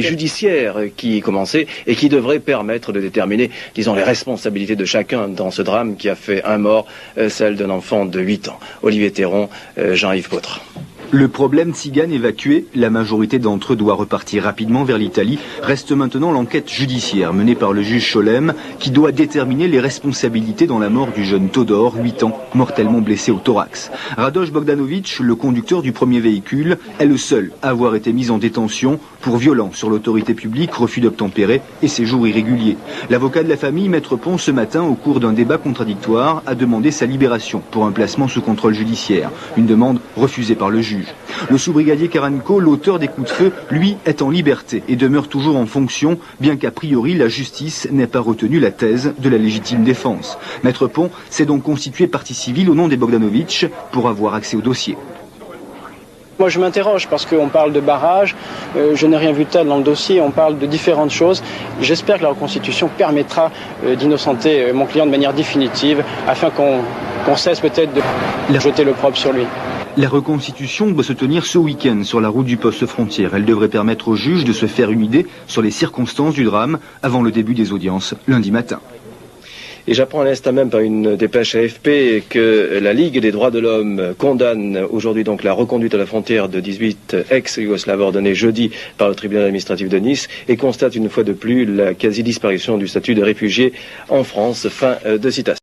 judiciaire qui est commencé et qui devrait permettre de déterminer, disons, les responsabilités de chacun dans ce drame qui a fait un mort, celle d'un enfant de 8 ans. Olivier Théron, Jean-Yves Potre. Le problème tzigane évacué, la majorité d'entre eux doit repartir rapidement vers l'Italie. Reste maintenant l'enquête judiciaire menée par le juge Cholem qui doit déterminer les responsabilités dans la mort du jeune Todor, 8 ans, mortellement blessé au thorax. Radoš Bogdanović, le conducteur du premier véhicule, est le seul à avoir été mis en détention pour violence sur l'autorité publique, refus d'obtempérer et séjour irrégulier. L'avocat de la famille, Maître Pons, ce matin, au cours d'un débat contradictoire, a demandé sa libération pour un placement sous contrôle judiciaire. Une demande refusée par le juge. Le sous-brigadier Karanko, l'auteur des coups de feu, lui, est en liberté et demeure toujours en fonction, bien qu'a priori la justice n'ait pas retenu la thèse de la légitime défense. Maître Pons s'est donc constitué partie civile au nom des Bogdanović pour avoir accès au dossier. Moi je m'interroge parce qu'on parle de barrage, je n'ai rien vu tel dans le dossier, on parle de différentes choses. J'espère que la reconstitution permettra d'innocenter mon client de manière définitive afin qu'on cesse peut-être de jeter l'opprobre sur lui. La reconstitution doit se tenir ce week-end sur la route du poste frontière. Elle devrait permettre au juge de se faire une idée sur les circonstances du drame avant le début des audiences lundi matin. Et j'apprends à l'instant même par une dépêche AFP que la Ligue des droits de l'homme condamne aujourd'hui donc la reconduite à la frontière de 18 ex-Yougoslaves ordonnés jeudi par le tribunal administratif de Nice et constate une fois de plus la quasi-disparition du statut de réfugié en France. Fin de citation.